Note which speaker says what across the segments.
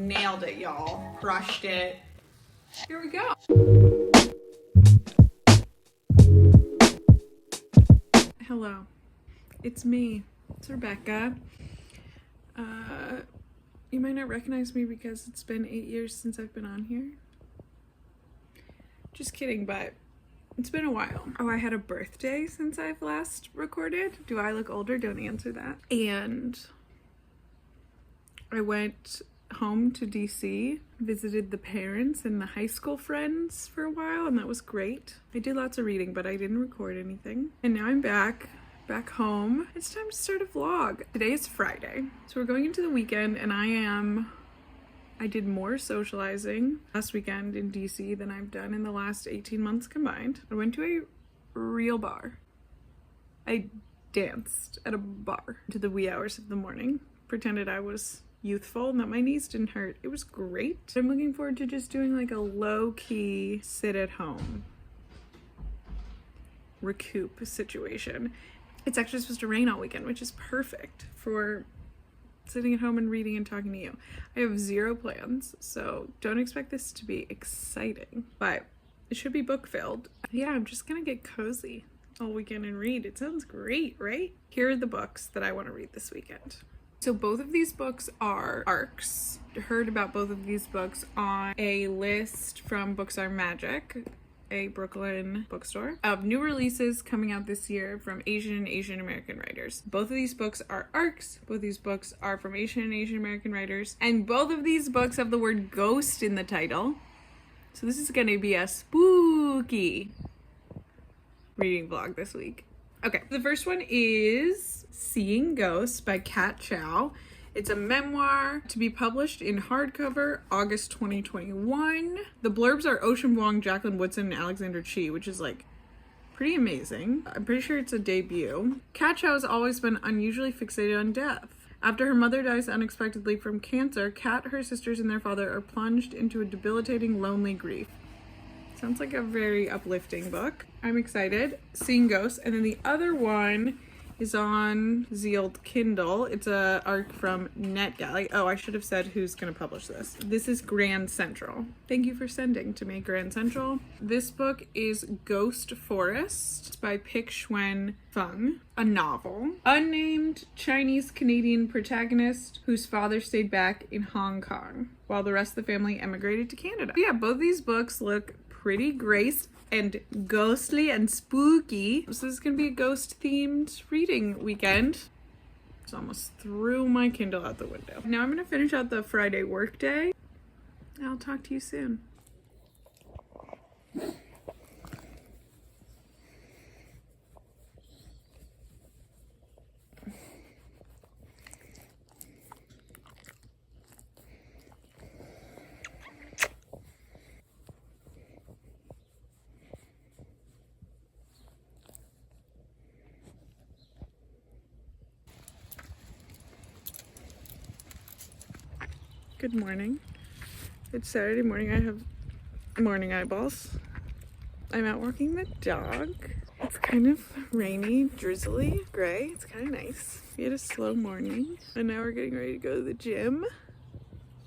Speaker 1: Nailed it, y'all. Crushed it. Here we go. Hello. It's me. It's Rebecca. You might not recognize me because it's been 8 years since I've been on here. Just kidding, but it's been a while. Oh, I had a birthday since I've last recorded. Do I look older? Don't answer that. And I went home to DC, visited the parents and the high school friends for a while, and that was great. I did lots of reading, but I didn't record anything. And now I'm back home. It's time to start a vlog. Today is Friday, so we're going into the weekend, and I did more socializing last weekend in DC than I've done in the last 18 months combined. I went to a real bar. I danced at a bar to the wee hours of the morning, pretended I was youthful and that my knees didn't hurt. It was great. I'm looking forward to just doing like a low-key sit at home recoup situation. It's actually supposed to rain all weekend, which is perfect for sitting at home and reading and talking to you. I have zero plans, so don't expect this to be exciting, but it should be book filled. Yeah, I'm just gonna get cozy all weekend and read. It sounds great, right? Here are the books that I want to read this weekend. So both of these books are arcs. I heard about both of these books on a list from Books Are Magic, a Brooklyn bookstore, of new releases coming out this year from Asian and Asian American writers. Both of these books are arcs. Both of these books are from Asian and Asian American writers. And both of these books have the word ghost in the title. So this is gonna be a spooky reading vlog this week. Okay, the first one is Seeing Ghosts by Kat Chow. It's a memoir to be published in hardcover August 2021. The blurbs are Ocean Vuong, Jacqueline Woodson, and Alexander Chi, which is like pretty amazing. I'm pretty sure it's a debut. Kat Chow has always been unusually fixated on death. After her mother dies unexpectedly from cancer, Kat, her sisters, and their father are plunged into a debilitating, lonely grief. Sounds like a very uplifting book. I'm excited. Seeing Ghosts. And then the other one is on Zealed Kindle. It's a arc from NetGalley. Oh, I should have said who's gonna publish this. This is Grand Central. Thank you for sending to me, Grand Central. This book is Ghost Forest. It's by Pic Xuan Feng, a novel. Unnamed Chinese-Canadian protagonist whose father stayed back in Hong Kong while the rest of the family emigrated to Canada. Yeah, both these books look pretty great and ghostly and spooky. So this is gonna be a ghost themed reading weekend. Just almost threw my Kindle out the window. Now I'm gonna finish out the Friday workday. I'll talk to you soon. Good morning. It's Saturday morning. I have morning eyeballs. I'm out walking the dog. It's kind of rainy, drizzly, gray. It's kind of nice. We had a slow morning, and now we're getting ready to go to the gym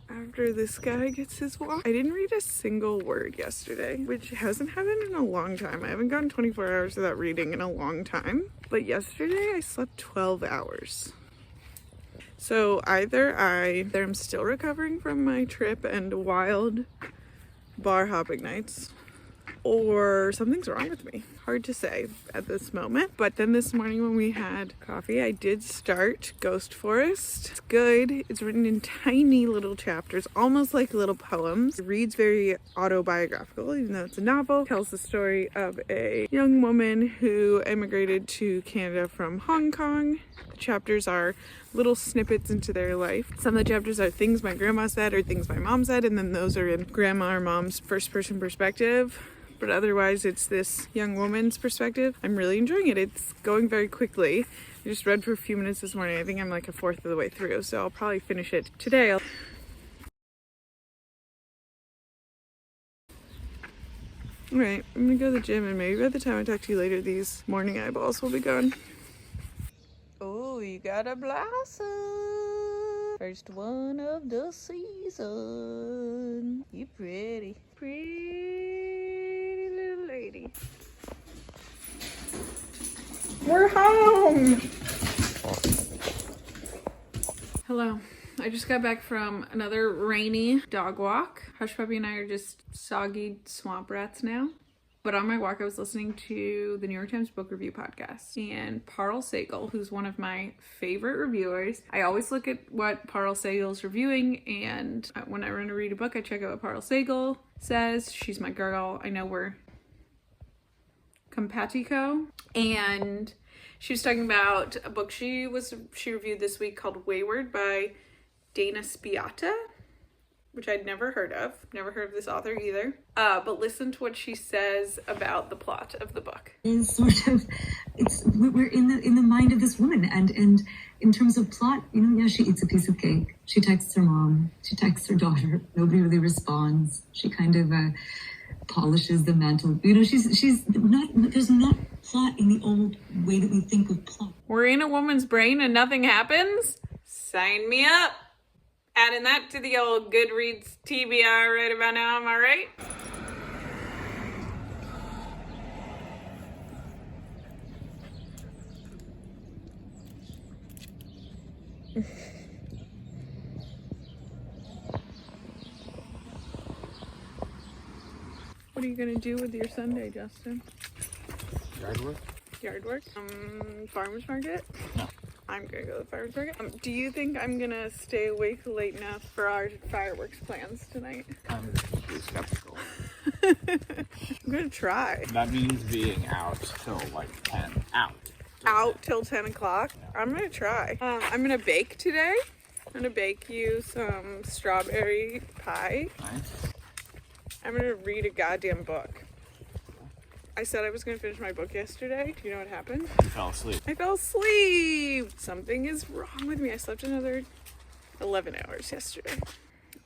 Speaker 1: after this guy gets his walk. I didn't read a single word yesterday, which hasn't happened in a long time. I haven't gone 24 hours without reading in a long time, but yesterday I slept 12 hours. So either I'm still recovering from my trip and wild bar hopping nights, or something's wrong with me. Hard to say at this moment. But then this morning when we had coffee, I did start Ghost Forest. It's good. It's written in tiny little chapters, almost like little poems. It reads very autobiographical, even though it's a novel. It tells the story of a young woman who immigrated to Canada from Hong Kong. The chapters are little snippets into their life. Some of the chapters are things my grandma said or things my mom said, and then those are in grandma or mom's first person perspective. But otherwise it's this young woman's perspective. I'm really enjoying it. It's going very quickly. I just read for a few minutes this morning. I think I'm like a fourth of the way through, so I'll probably finish it today. Alright, I'm gonna go to the gym, and maybe by the time I talk to you later, these morning eyeballs will be gone. Oh, you got a blossom. First one of the season. You pretty. Pretty little lady. We're home! Hello. I just got back from another rainy dog walk. Hushpuppy and I are just soggy swamp rats now. But on my walk, I was listening to the New York Times Book Review podcast. And Parl Sagal, who's one of my favorite reviewers, I always look at what Parl Sagal's reviewing. And when I want to read a book, I check out what Parl Sagal says. She's my girl. I know we're compatico. And she was talking about a book she reviewed this week called Wayward by Dana Spiata, which I'd never heard of. Never heard of this author either. But listen to what she says about the plot of the book.
Speaker 2: Is sort of, we're in the mind of this woman, and in terms of plot, yeah, she eats a piece of cake. She texts her mom. She texts her daughter. Nobody really responds. She kind of polishes the mantle. She's not. There's not plot in the old way that we think of plot.
Speaker 1: We're in a woman's brain and nothing happens? Sign me up. Adding that to the old Goodreads TBR right about now, am I right? What are you gonna do with your Sunday, Justin?
Speaker 3: Yard work?
Speaker 1: Yard work? Farmer's market?
Speaker 3: No.
Speaker 1: I'm gonna go to the farmer's market. Do you think I'm gonna stay awake late enough for our fireworks plans tonight?
Speaker 3: I'm skeptical.
Speaker 1: I'm gonna try.
Speaker 3: That means being out till like 10.
Speaker 1: Out till 10 o'clock? Yeah. I'm gonna try. I'm gonna bake today. I'm gonna bake you some strawberry pie.
Speaker 3: Nice.
Speaker 1: I'm gonna read a goddamn book. I said I was going to finish my book yesterday. Do you know what happened?
Speaker 3: You fell asleep.
Speaker 1: I fell asleep. Something is wrong with me. I slept another 11 hours yesterday.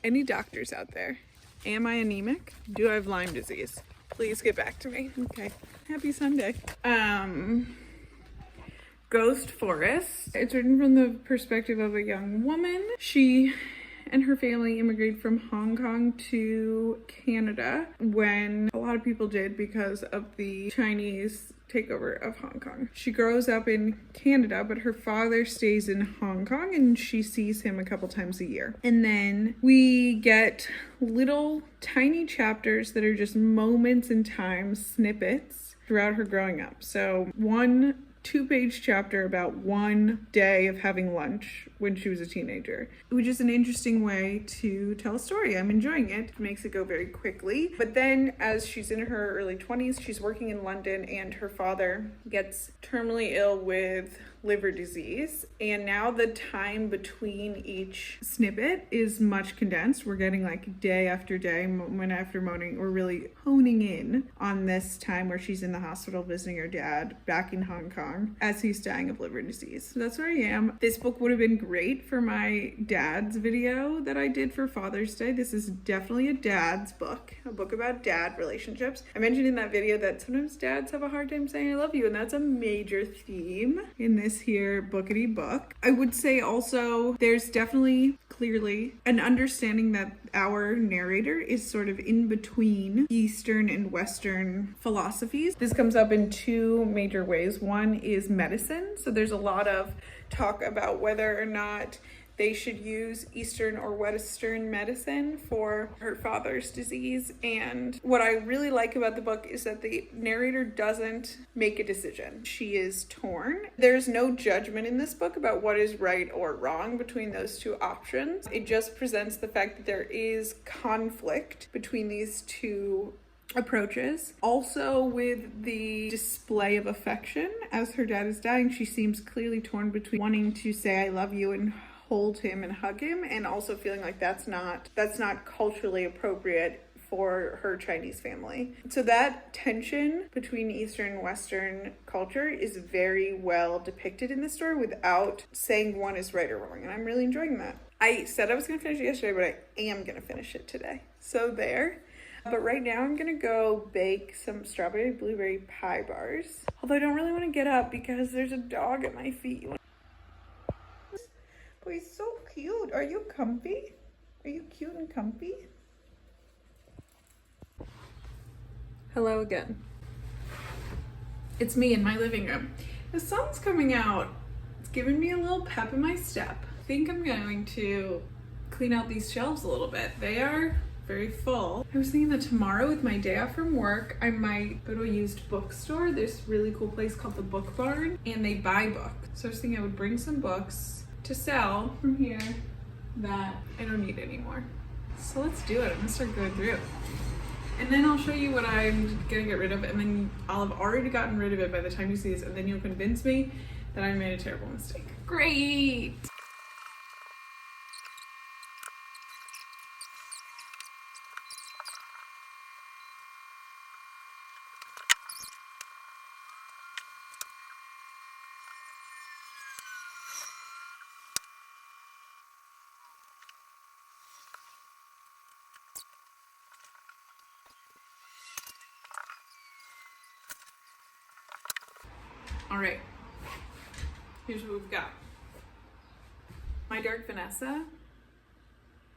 Speaker 1: Any doctors out there? Am I anemic? Do I have Lyme disease? Please get back to me. Okay. Happy Sunday. Ghost Forest. It's written from the perspective of a young woman. She and her family immigrated from Hong Kong to Canada when a lot of people did because of the Chinese takeover of Hong Kong. She grows up in Canada, but her father stays in Hong Kong and she sees him a couple times a year. And then we get little tiny chapters that are just moments in time, snippets throughout her growing up. So one 2-page chapter about one day of having lunch when she was a teenager, which is an interesting way to tell a story. I'm enjoying it. It makes it go very quickly. But then as she's in her early 20s, she's working in London and her father gets terminally ill with liver disease. And now the time between each snippet is much condensed. We're getting like day after day, moment after moment. We're really honing in on this time where she's in the hospital visiting her dad back in Hong Kong as he's dying of liver disease. So that's where I am. This book would have been great for my dad's video that I did for Father's Day. This is definitely a dad's book, a book about dad relationships. I mentioned in that video that sometimes dads have a hard time saying I love you, and that's a major theme in this here bookity book. I would say also there's definitely clearly an understanding that our narrator is sort of in between Eastern and Western philosophies. This comes up in two major ways. One is medicine. So there's a lot of talk about whether or not they should use Eastern or Western medicine for her father's disease. And what I really like about the book is that the narrator doesn't make a decision. She is torn. There's no judgment in this book about what is right or wrong between those two options. It just presents the fact that there is conflict between these two approaches. Also, with the display of affection as her dad is dying, she seems clearly torn between wanting to say I love you and hold him and hug him, and also feeling like that's not culturally appropriate for her Chinese family. So that tension between Eastern and Western culture is very well depicted in this story without saying one is right or wrong, and I'm really enjoying that. I said I was going to finish it yesterday, but I am going to finish it today. So there. But right now I'm going to go bake some strawberry blueberry pie bars. Although I don't really want to get up because there's a dog at my feet. Oh, he's so cute. Are you comfy? Are you cute and comfy? Hello again. It's me in my living room. The sun's coming out. It's giving me a little pep in my step. I think I'm going to clean out these shelves a little bit. They are very full. I was thinking that tomorrow with my day off from work, I might go to a used bookstore. There's a really cool place called the Book Barn and they buy books. So I was thinking I would bring some books to sell from here that I don't need anymore. So let's do it. I'm gonna start going through. And then I'll show you what I'm gonna get rid of, and then I'll have already gotten rid of it by the time you see this, and then you'll convince me that I made a terrible mistake. Great! All right, here's what we've got. My Dark Vanessa.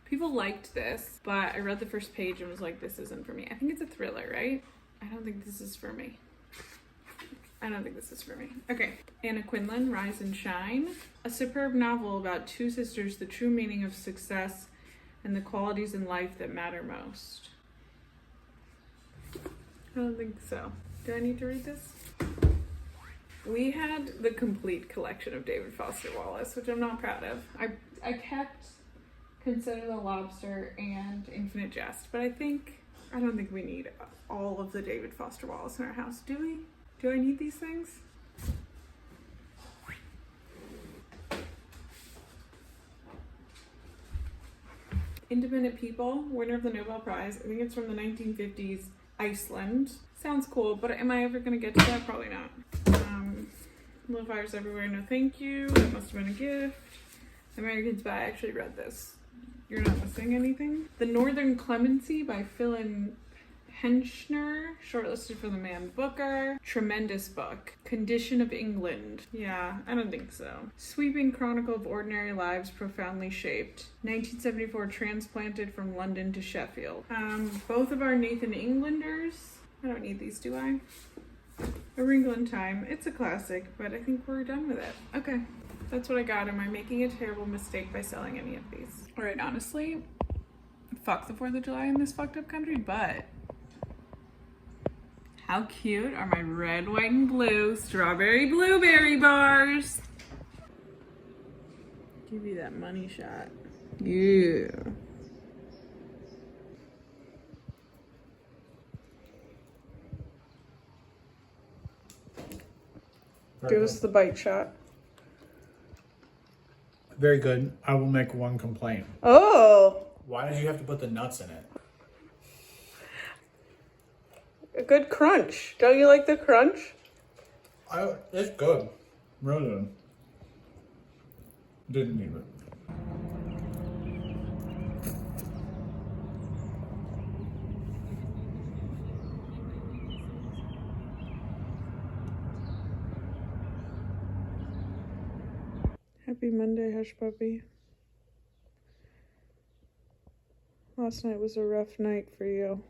Speaker 1: People liked this, but I read the first page and was like, this isn't for me. I think it's a thriller, right? I don't think this is for me. I don't think this is for me. Okay, Anna Quinlan, Rise and Shine. A superb novel about two sisters, the true meaning of success and the qualities in life that matter most. I don't think so. Do I need to read this? We had the complete collection of David Foster Wallace, which I'm not proud of. I kept Consider the Lobster and Infinite Jest, but I don't think we need all of the David Foster Wallace in our house, do we? Do I need these things? Independent People, winner of the Nobel Prize. I think it's from the 1950s, Iceland. Sounds cool, but am I ever gonna get to that? Probably not. Little Fires Everywhere, no thank you. That must have been a gift. American Spy, I actually read this. You're not missing anything. The Northern Clemency by Philip Henschner, shortlisted for the Man Booker. Tremendous book. Condition of England. Yeah, I don't think so. Sweeping Chronicle of Ordinary Lives, Profoundly Shaped. 1974, transplanted from London to Sheffield. Both of our Nathan Englanders. I don't need these, do I? A Wrinkle in Time. It's a classic, but I think we're done with it. Okay, that's what I got. Am I making a terrible mistake by selling any of these? All right, honestly, fuck the 4th of July in this fucked up country, but how cute are my red, white, and blue strawberry blueberry bars? Give you that money shot. Yeah. Give us the bite shot.
Speaker 4: Very good. I will make one complaint.
Speaker 1: Oh,
Speaker 4: Why did you have to put the nuts in it?
Speaker 1: a good crunch. Don't you like the crunch?
Speaker 4: It's good. Really good. Didn't need it.
Speaker 1: Happy Monday, Hushpuppy. Last night was a rough night for you.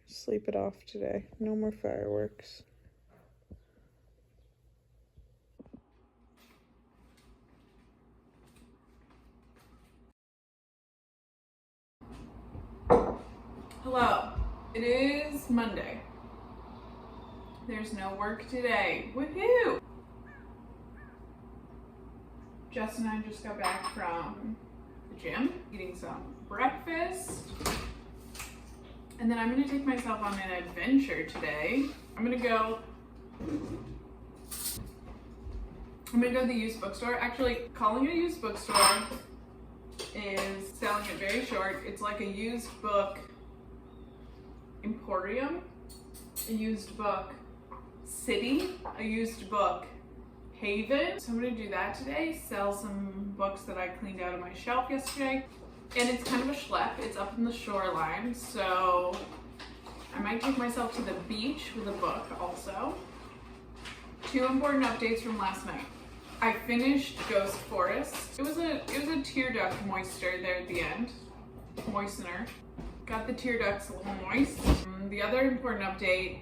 Speaker 1: Sleep it off today. No more fireworks. Hello. It is Monday. There's no work today. Woohoo! Jess and I just got back from the gym, eating some breakfast. And then I'm gonna take myself on an adventure today. I'm gonna go to the used bookstore. Actually, calling it a used bookstore is selling it very short. It's like a used book emporium, a used book city, a used book haven. So I'm gonna do that today, sell some books that I cleaned out of my shelf yesterday. And it's kind of a schlep. It's up in the shoreline, so I might take myself to the beach with a book also. 2 important updates from last night. I finished Ghost Forest. It was a tear duct moister there at the end. Moistener. Got the tear ducts a little moist. The other important update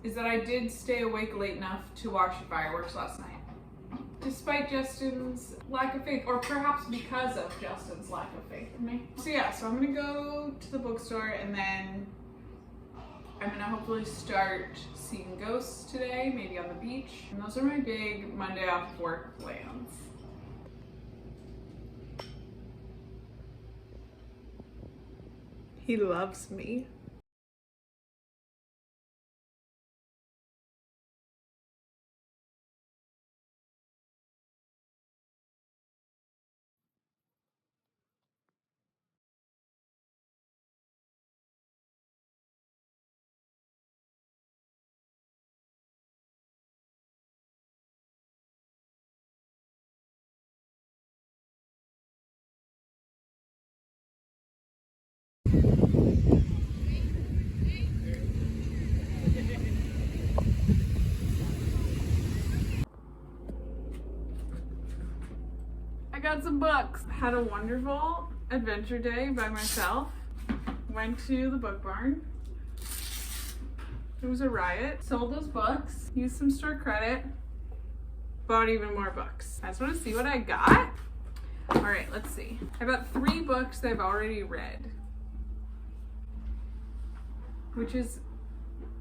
Speaker 1: is that I did stay awake late enough to watch the fireworks last night. Despite Justin's lack of faith, or perhaps because of Justin's lack of faith in me. So yeah, so I'm gonna go to the bookstore and then I'm gonna hopefully start seeing ghosts today, maybe on the beach. And those are my big Monday off work plans. He loves me. I got some books. Had a wonderful adventure day by myself. Went to the book barn. It was a riot. Sold those books. Used some store credit. Bought even more books. I just want to see what I got. All right, let's see. I got 3 books that I've already read. Which is,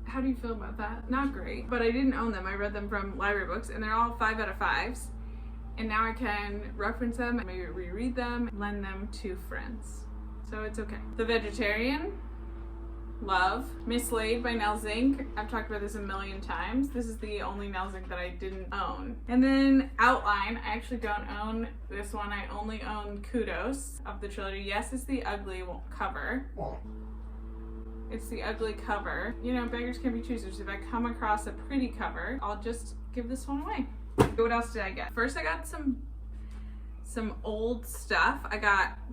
Speaker 1: how do you feel about that? Not great, but I didn't own them. I read them from library books and they're all 5 out of 5s. And now I can reference them, maybe reread them, lend them to friends. So it's okay. The Vegetarian, love. Mislaid by Nell Zink. I've talked about this a million times. This is the only Nell Zink that I didn't own. And then Outline, I actually don't own this one. I only own Kudos of the trilogy. Yes, it's the ugly cover. It's the ugly cover. You know, beggars can be choosers. If I come across a pretty cover, I'll just give this one away. What else did I get? First, I got some old stuff.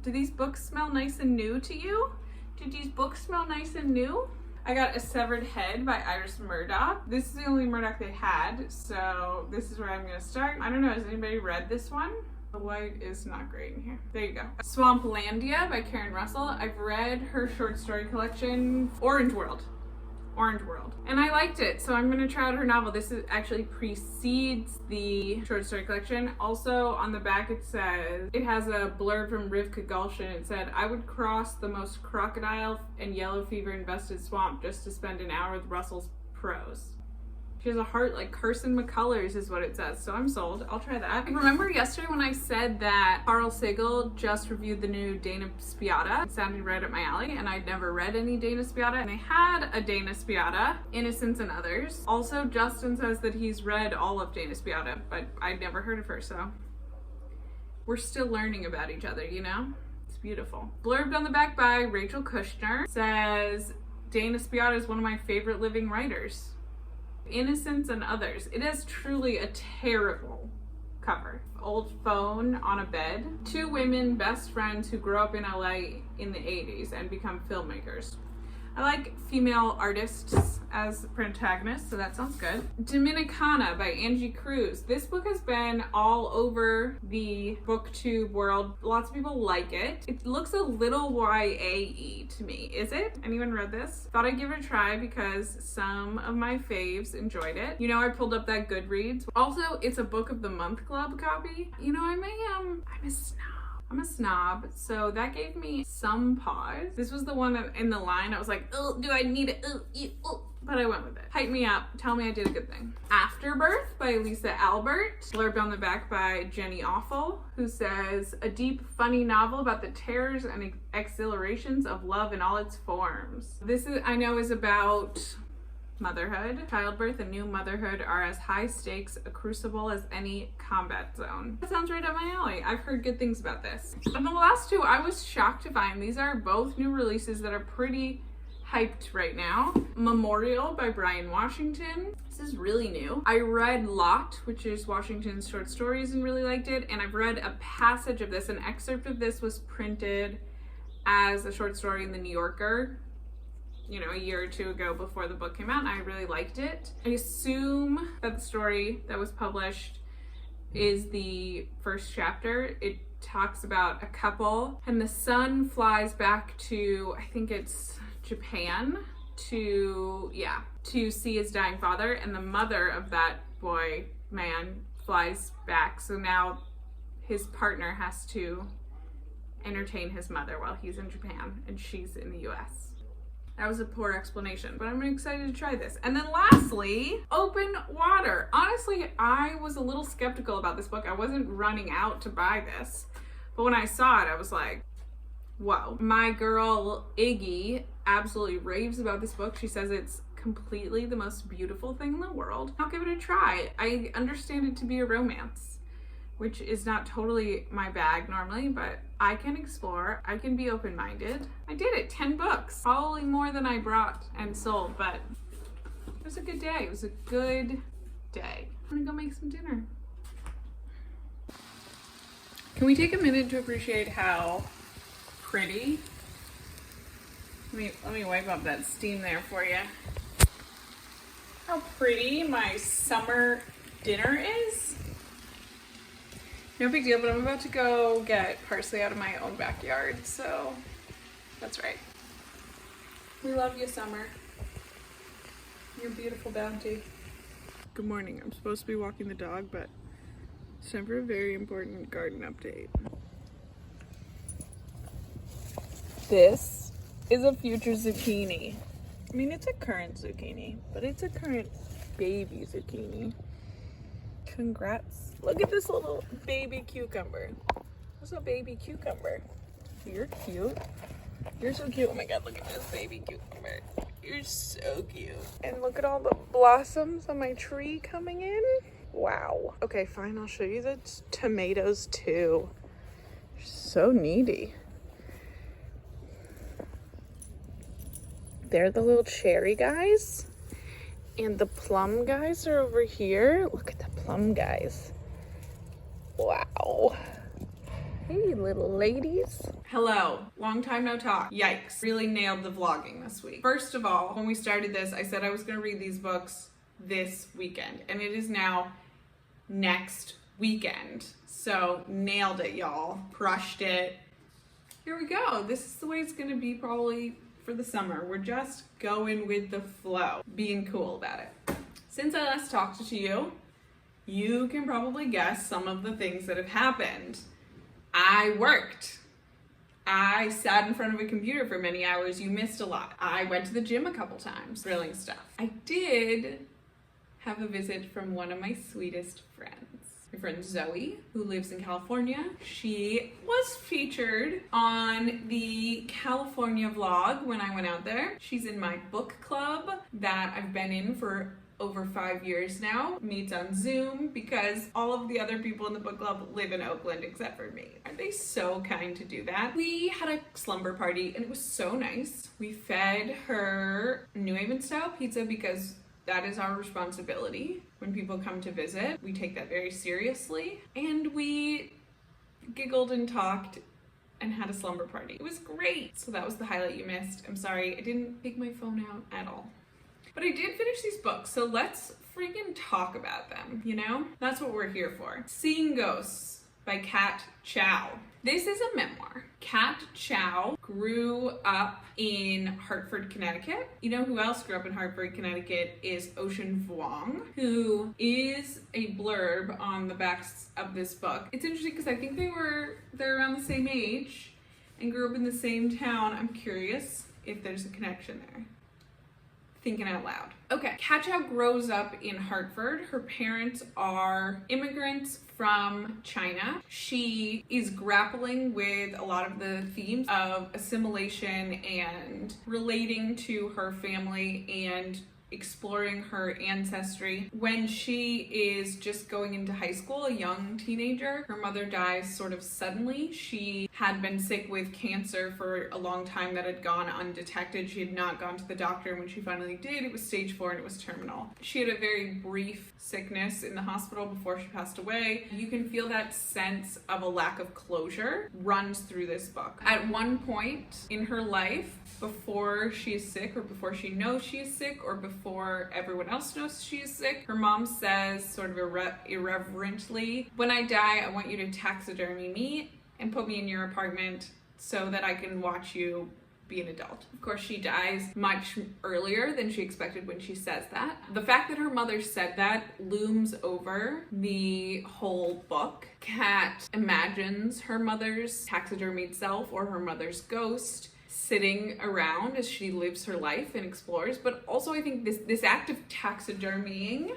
Speaker 1: Do these books smell nice and new to you? Did these books smell nice and new? I got A Severed Head by Iris Murdoch. This is the only Murdoch they had, so this is where I'm gonna start. I don't know, has anybody read this one? The light is not great in here. There you go. Swamplandia by Karen Russell. I've read her short story collection, Orange World. And I liked it, so I'm gonna try out her novel. This actually precedes the short story collection. Also on the back it says, it has a blurb from Rivka Gulshan. It said, I would cross the most crocodile and yellow fever invested swamp just to spend an hour with Russell's prose. She has a heart like Carson McCullers is what it says, so I'm sold. I'll try that. Remember yesterday when I said that Carl Sagal just reviewed the new Dana Spiata? It sounded right up my alley, and I'd never read any Dana Spiata, and they had a Dana Spiata, Innocents and Others. Also, Justin says that he's read all of Dana Spiata, but I'd never heard of her, so we're still learning about each other, you know? It's beautiful. Blurbed on the back by Rachel Kushner says, Dana Spiata is one of my favorite living writers. Innocents and Others. It is truly a terrible cover. Old phone on a bed. 2 women, best friends who grow up in LA in the 80s and become filmmakers. I like female artists as protagonists, so that sounds good. Dominicana by Angie Cruz. This book has been all over the booktube world. Lots of people like it. It looks a little YA-y to me. Is it? Anyone read this? Thought I'd give it a try because some of my faves enjoyed it. You know, I pulled up that Goodreads. Also, it's a Book of the Month Club copy. You know, I'm a snob, so that gave me some pause. This was the one that in the line I was like, oh, do I need it? But I went with it. Hype me up, tell me I did a good thing. Afterbirth by Lisa Albert. Blurbed on the back by Jenny Awful, who says, a deep, funny novel about the terrors and exhilarations of love in all its forms. This I know is about motherhood. Childbirth and new motherhood are as high stakes a crucible as any combat zone. That sounds right up my alley. I've heard good things about this. And the last 2 I was shocked to find. These are both new releases that are pretty hyped right now. Memorial by Brian Washington. This is really new. I read Lot, which is Washington's short stories, and really liked it. And I've read a passage of this. An excerpt of this was printed as a short story in the New Yorker a year or two ago before the book came out, and I really liked it. I assume that the story that was published is the first chapter. It talks about a couple, and the son flies back to, I think it's Japan, to see his dying father, and the mother of that man flies back. So now his partner has to entertain his mother while he's in Japan and she's in the US. That was a poor explanation, but I'm excited to try this. And then lastly, Open Water. Honestly, I was a little skeptical about this book. I wasn't running out to buy this, but when I saw it, I was like, whoa. My girl Iggy absolutely raves about this book. She says it's completely the most beautiful thing in the world. I'll give it a try. I understand it to be a romance, which is not totally my bag normally, but I can explore. I can be open-minded. I did it, 10 books. Probably more than I brought and sold, but it was a good day. It was a good day. I'm gonna go make some dinner. Can we take a minute to appreciate how pretty? Let me wipe up that steam there for you. How pretty my summer dinner is. No big deal, but I'm about to go get parsley out of my own backyard, so that's right. We love you, Summer. Your beautiful bounty. Good morning. I'm supposed to be walking the dog, but it's time for a very important garden update. This is a future zucchini. I mean, it's a current zucchini, but it's a current baby zucchini. Congrats. Look at this little baby cucumber. What's a baby cucumber? You're cute. You're so cute. Oh my god, look at this baby cucumber. You're so cute. And look at all the blossoms on my tree coming in. Wow. Okay, fine. I'll show you the tomatoes too. They're so needy. They're the little cherry guys. And the plum guys are over here. Look at the plum guys. Wow. Hey, little ladies. Hello. Long time no talk. Yikes. Really nailed the vlogging this week. First of all, when we started this, I said I was going to read these books this weekend. And it is now next weekend. So nailed it, y'all. Crushed it. Here we go. This is the way it's going to be probably for the summer. We're just going with the flow, being cool about it. Since I last talked to you, you can probably guess some of the things that have happened. I worked. I sat in front of a computer for many hours. You missed a lot. I went to the gym a couple times, grilling stuff. I did have a visit from one of my sweetest friends. My friend Zoe, who lives in California. She was featured on the California vlog when I went out there. She's in my book club that I've been in for over 5 years now. Meets on Zoom because all of the other people in the book club live in Oakland except for me. Aren't they so kind to do that? We had a slumber party and it was so nice. We fed her New Haven style pizza because that is our responsibility when people come to visit. We take that very seriously. And we giggled and talked and had a slumber party. It was great. So that was the highlight you missed. I'm sorry, I didn't take my phone out at all. But I did finish these books, so let's freaking talk about them, you know? That's what we're here for. Seeing Ghosts by Kat Chow. This is a memoir. Kat Chow grew up in Hartford, Connecticut. You know who else grew up in Hartford, Connecticut is Ocean Vuong, who is a blurb on the backs of this book. It's interesting because I think they're around the same age and grew up in the same town. I'm curious if there's a connection there. Thinking out loud. Okay, Kat Chow grows up in Hartford. Her parents are immigrants from China. She is grappling with a lot of the themes of assimilation and relating to her family and exploring her ancestry. When she is just going into high school, a young teenager, her mother dies sort of suddenly. She had been sick with cancer for a long time that had gone undetected. She had not gone to the doctor, and when she finally did, it was stage 4 and it was terminal. She had a very brief sickness in the hospital before she passed away. You can feel that sense of a lack of closure runs through this book. At one point in her life, before she is sick, or before she knows she is sick, or before everyone else knows she is sick, her mom says sort of irreverently, "When I die, I want you to taxidermy me and put me in your apartment so that I can watch you be an adult." Of course, she dies much earlier than she expected when she says that. The fact that her mother said that looms over the whole book. Kat imagines her mother's taxidermied self or her mother's ghost sitting around as she lives her life and explores, but also I think this act of taxidermying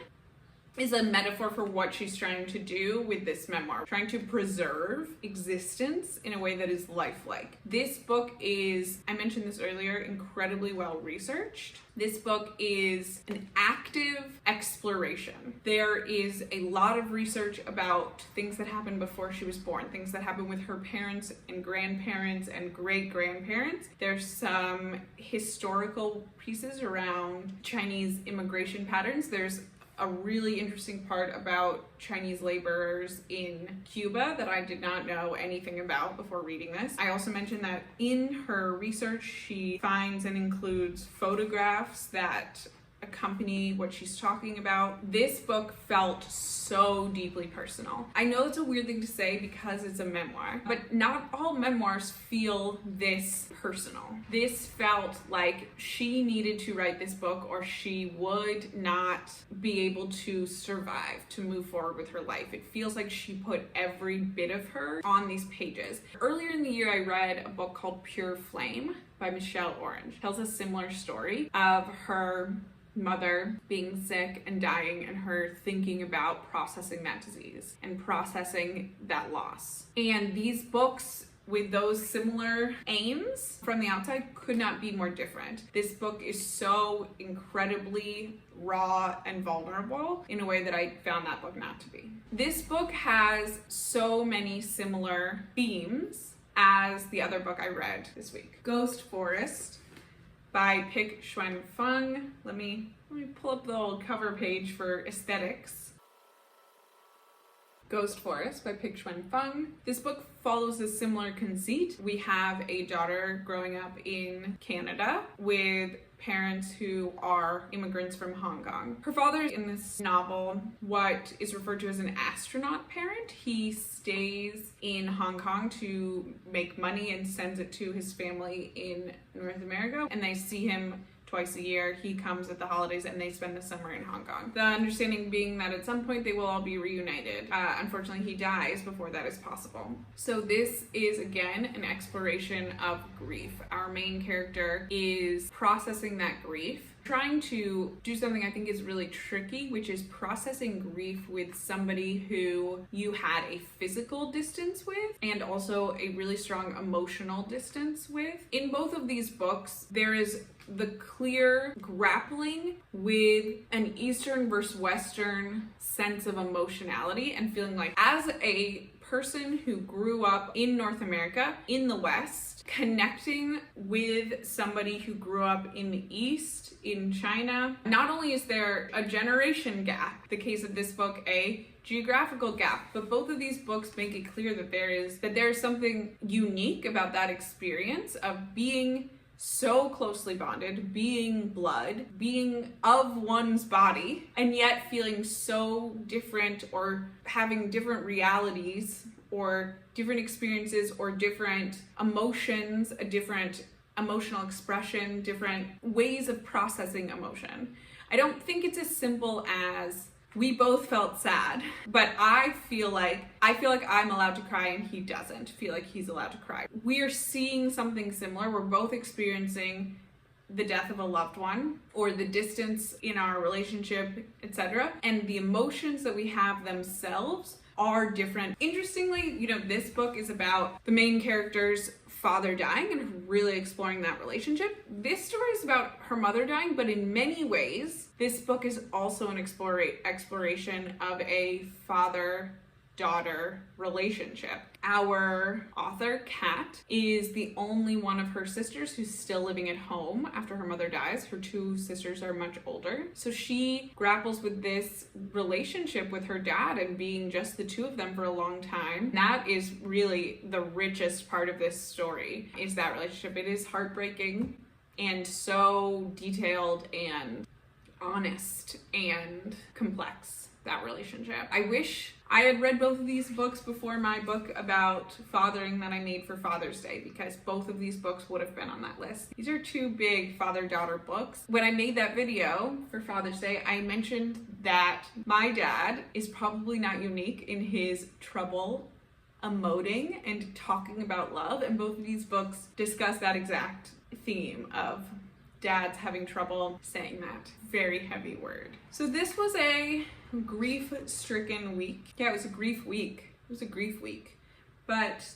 Speaker 1: is a metaphor for what she's trying to do with this memoir, trying to preserve existence in a way that is lifelike. This book is, I mentioned this earlier, incredibly well researched. This book is an active exploration. There is a lot of research about things that happened before she was born, things that happened with her parents and grandparents and great-grandparents. There's some historical pieces around Chinese immigration patterns. There's a really interesting part about Chinese laborers in Cuba that I did not know anything about before reading this. I also mentioned that in her research, she finds and includes photographs that accompany what she's talking about. This book felt so deeply personal. I know it's a weird thing to say because it's a memoir, but not all memoirs feel this personal. This felt like she needed to write this book or she would not be able to survive, to move forward with her life. It feels like she put every bit of her on these pages. Earlier in the year, I read a book called Pure Flame by Michelle Orange. It tells a similar story of her mother being sick and dying and her thinking about processing that disease and processing that loss. And these books with those similar aims from the outside could not be more different. This book is so incredibly raw and vulnerable in a way that I found that book not to be. This book has so many similar themes as the other book I read this week. Ghost Forest by Pick Xuan Feng. Let me pull up the old cover page for aesthetics. Ghost Forest by Pick Xuan Feng. This book follows a similar conceit. We have a daughter growing up in Canada with parents who are immigrants from Hong Kong. Her father in this novel, what is referred to as an astronaut parent. He stays in Hong Kong to make money and sends it to his family in North America, and they see him twice a year. He comes at the holidays and they spend the summer in Hong Kong. The understanding being that at some point they will all be reunited. Unfortunately, he dies before that is possible. So this is again an exploration of grief. Our main character is processing that grief, trying to do something I think is really tricky, which is processing grief with somebody who you had a physical distance with and also a really strong emotional distance with. In both of these books, there is the clear grappling with an Eastern versus Western sense of emotionality and feeling like, as a person who grew up in North America, in the West, connecting with somebody who grew up in the East, in China, not only is there a generation gap, the case of this book, a geographical gap, but both of these books make it clear that there is something unique about that experience of being so closely bonded, being blood, being of one's body, and yet feeling so different or having different realities or different experiences or different emotions, a different emotional expression, different ways of processing emotion. I don't think it's as simple as we both felt sad, but I feel like I'm allowed to cry and he doesn't feel like he's allowed to cry. We are seeing something similar. We're both experiencing the death of a loved one or the distance in our relationship, etc. And the emotions that we have themselves are different. Interestingly, you know, this book is about the main character's father dying and really exploring that relationship. This story is about her mother dying, but in many ways, this book is also an exploration of a father-daughter relationship. Our author, Kat, is the only one of her sisters who's still living at home after her mother dies. Her two sisters are much older. So she grapples with this relationship with her dad and being just the two of them for a long time. That is really the richest part of this story, is that relationship. It is heartbreaking and so detailed and honest and complex, that relationship. I wish I had read both of these books before my book about fathering that I made for Father's Day, because both of these books would have been on that list. These are two big father-daughter books. When I made that video for Father's Day, I mentioned that my dad is probably not unique in his trouble emoting and talking about love, and both of these books discuss that exact theme of dads having trouble saying that very heavy word. So this was a grief-stricken week. Yeah, it was a grief week. It was a grief week. But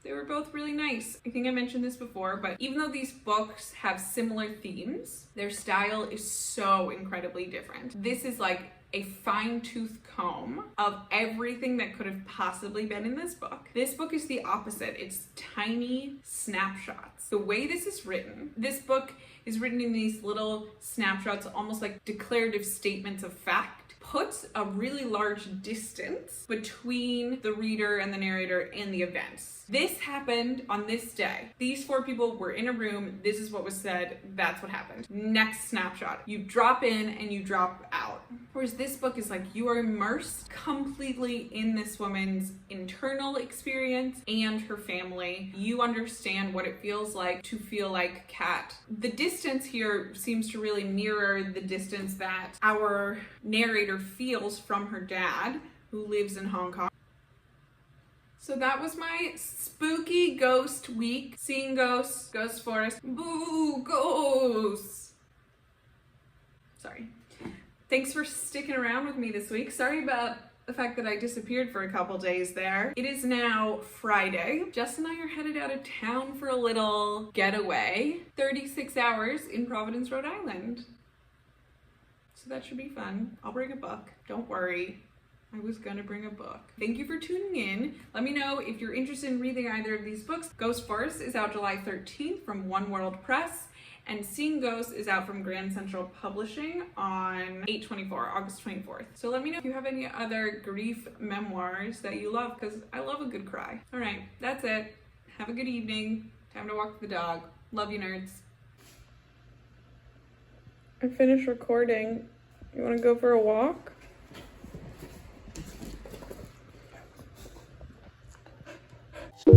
Speaker 1: they were both really nice. I think I mentioned this before, but even though these books have similar themes, their style is so incredibly different. This is like a fine-tooth comb of everything that could have possibly been in this book. This book is the opposite. It's tiny snapshots. The way this is written, this book is written in these little snapshots, almost like declarative statements of fact, puts a really large distance between the reader and the narrator and the events. This happened on this day. These four people were in a room. This is what was said. That's what happened. Next snapshot. You drop in and you drop out. Whereas this book is like you are immersed completely in this woman's internal experience and her family. You understand what it feels like to feel like Kat. The distance here seems to really mirror the distance that our narrator feels from her dad, who lives in Hong Kong. So that was my spooky ghost week. Seeing ghosts, ghost forest, boo, ghosts. Sorry. Thanks for sticking around with me this week. Sorry about the fact that I disappeared for a couple days there. It is now Friday. Jess and I are headed out of town for a little getaway. 36 hours in Providence, Rhode Island. So that should be fun. I'll bring a book. Don't worry. I was gonna bring a book. Thank you for tuning in. Let me know if you're interested in reading either of these books. Ghost Forest is out July 13th from One World Press, and Seeing Ghosts is out from Grand Central Publishing on August 24th. So let me know if you have any other grief memoirs that you love, because I love a good cry. All right, that's it. Have a good evening. Time to walk the dog. Love you, nerds. I finished recording. You wanna go for a walk?
Speaker 5: You